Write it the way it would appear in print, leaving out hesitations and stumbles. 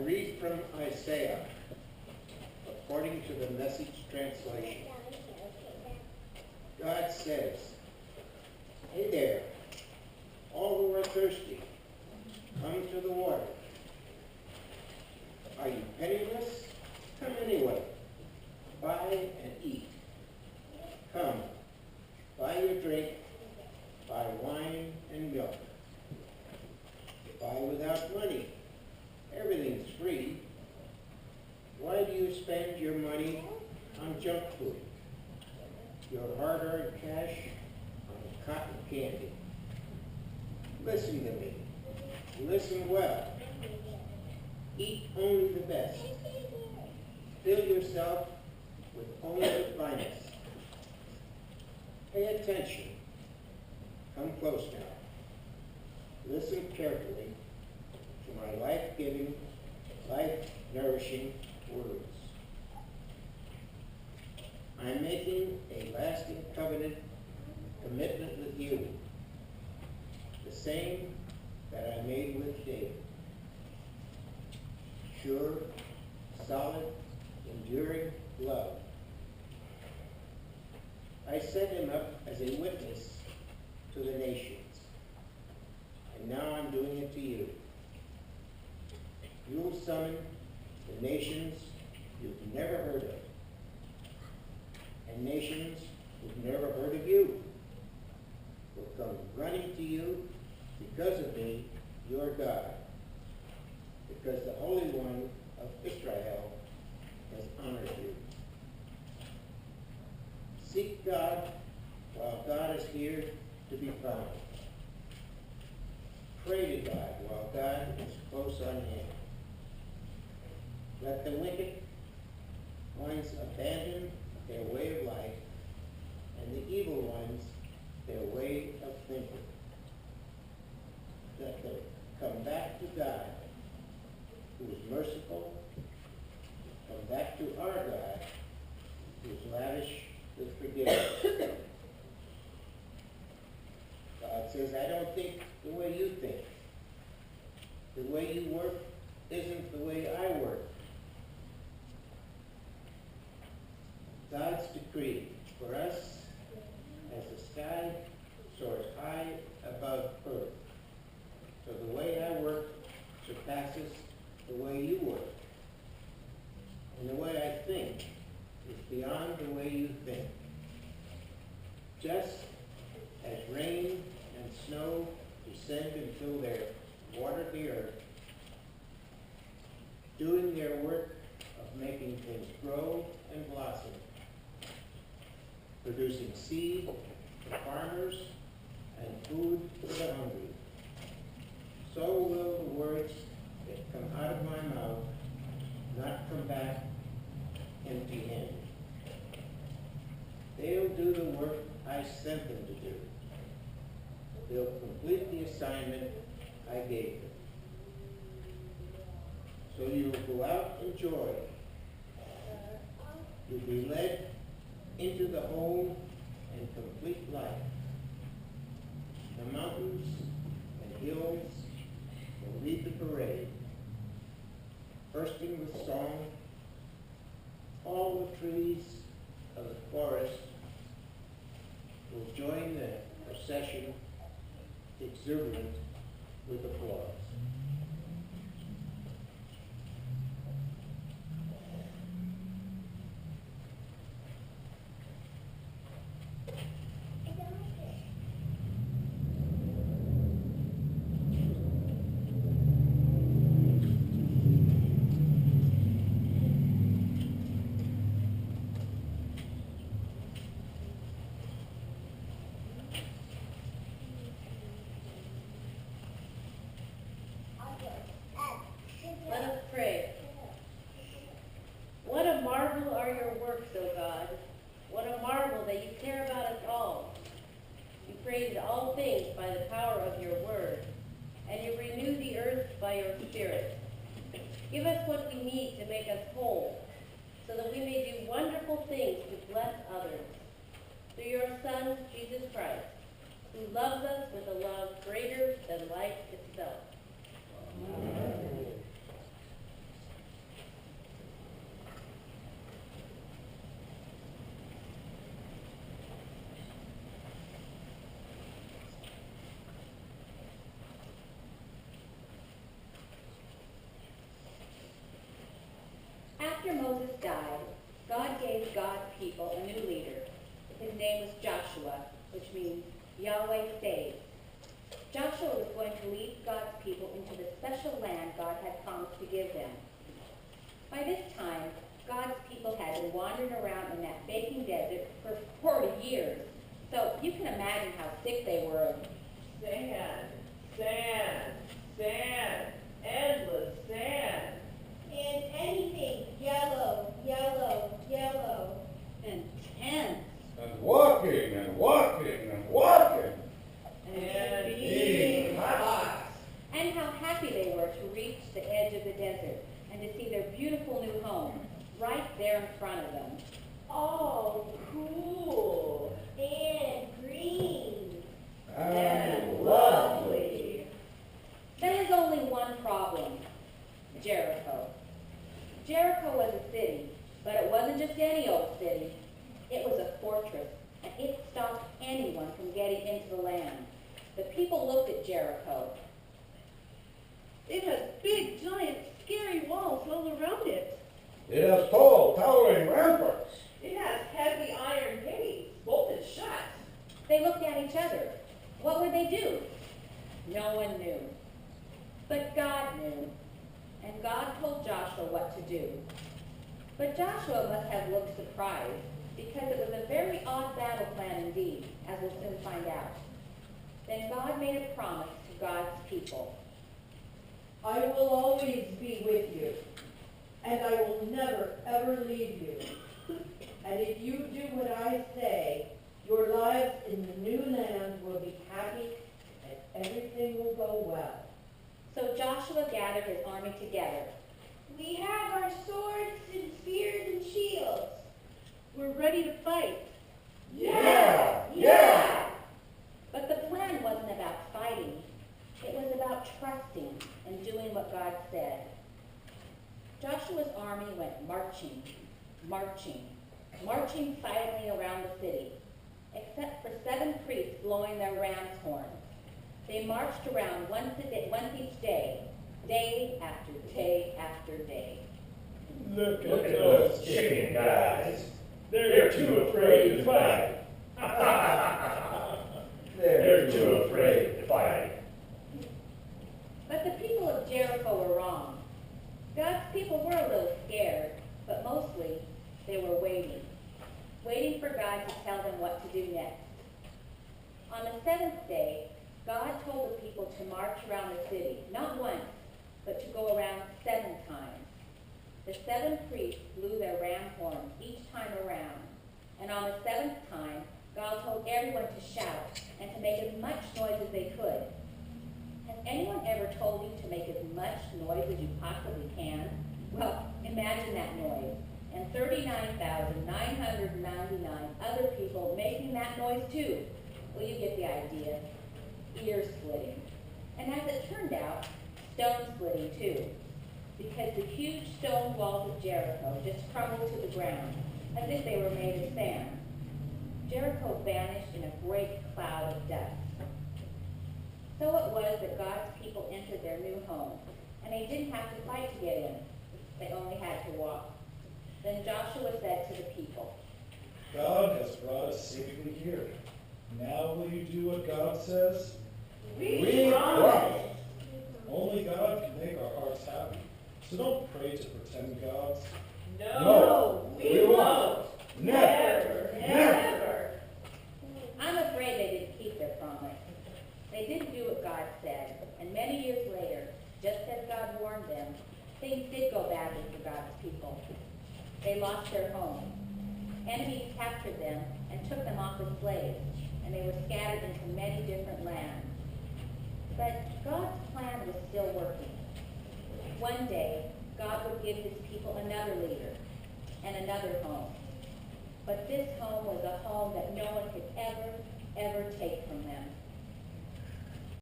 read from Isaiah, according to the Message translation. God says, "Hey there, all who are thirsty, come to the water. Are you penniless? Come anyway. Buy and eat. Come, buy your drink, buy wine and milk. Buy without money. Everything's free. Why do you spend your money on junk food, your hard-earned cash on cotton candy? Listen to me. Listen well. Eat only the best. Fill yourself with only the finest. Pay attention. Come close now. Listen carefully to my life-giving, life-nourishing words. I'm making a lasting covenant commitment with you, the same that I made with David. Sure, solid, enduring love. I set him up as a witness to the nations, and now I'm doing it to you. You'll summon the nations you've never heard of, and nations who've never heard of you will come running to you because of me, your God, because the Holy One of Israel has honored you. Seek God while God is here to be found. Pray to God while God is close on hand. Let the wicked ones abandon their way of life, and the evil ones their way of thinking. Let them come back to God, who is merciful. Come back to our God, who is lavish with forgiveness. God says, I don't think the way you think. The way you work isn't the way I work. God's decree for us as the sky soars high above earth. So the way I work surpasses the way you work. And the way I think is beyond the way you think. Just as rain and snow descend until they water the earth, doing their work of making things grow and blossom, producing seed for farmers and food for the hungry, so will the words that come out of my mouth not come back empty-handed. They'll do the work I sent them to do. They'll complete the assignment I gave them. So you will go out in joy. You'll be led into the whole and complete life. The mountains and hills will lead the parade, bursting with song. All the trees of the forest will join the procession, exuberant with applause. Let us pray. What a marvel are your works, O God. What a marvel that you care about us all. You created all things by the power of your word, and you renew the earth by your spirit. Give us what we need to make us whole, so that we may do wonderful things to bless others. Through your Son, Jesus Christ, who loves us with a love greater than life itself. Amen. people a new leader. His name was Joshua, which means Yahweh saves. Joshua was going to lead God's people into the special land God had promised to give them. By this time, God's people had been wandering around in that baking desert for 40 years. So you can imagine how sick they were of Sand, sand, sand, endless sand. And anything yellow, yellow, yellow. and tents And walking and walking and walking. And being hot. and how happy they were to reach the edge of the desert and to see their beautiful new home right there in front of them. Oh, cool. And green. And lovely. There was only one problem, Jericho. Jericho was a city, but it wasn't just any old city. It was a fortress, and it stopped anyone from getting into the land. The people looked at Jericho. It has big, giant, scary walls all around it. It has tall, towering ramparts. It has heavy iron gates, bolted shut. They looked at each other. What would they do? No one knew. But God knew, and God told Joshua what to do. But Joshua must have looked surprised, because it was a very odd battle plan indeed, as we'll soon find out. Then God made a promise to God's people. I will always be with you, and I will never, ever leave you. And if you do what I say, your lives in the new land will be happy, and everything will go well. So Joshua gathered his army together. We have our swords and spears and shields. We're ready to fight. Yeah, yeah. But the plan wasn't about fighting. It was about trusting and doing what God said. Joshua's army went marching, marching, marching silently around the city, except for 7 priests blowing their ram's horns. They marched around once each day, day after day after day. Look Look at those chicken guys. They're too afraid to fight. They're too afraid to fight. But the people of Jericho were wrong. God's people were a little scared, but mostly they were waiting for God to tell them what to do next. On the 7th day, God told the people to march around the city, not once, but to go around 7 times. The 7 priests blew their ram horns each time around, and on the 7th time, God told everyone to shout and to make as much noise as they could. Has anyone ever told you to make as much noise as you possibly can? Well, imagine that noise, and 39,999 other people making that noise too. Well, you get the idea. Ear splitting. And as it turned out, stone splitting too, because the huge stone walls of Jericho just crumbled to the ground, as if they were made of sand. Jericho vanished in a great cloud of dust. So it was that God's people entered their new home, and they didn't have to fight to get in. They only had to walk. Then Joshua said to the people, God has brought us safely here. Now will you do what God says? We promise. Only God can make our hearts happy. So don't pray to pretend gods. No, we won't. Never, Never. I'm afraid they didn't keep their promise. They didn't do what God said, and many years later, just as God warned them, things did go badly for God's people. They lost their home. Enemies captured them and took them off as slaves, and they were scattered into many different lands. But God's plan was still working. One day, God would give his people another leader and another home. But this home was a home that no one could ever take from them.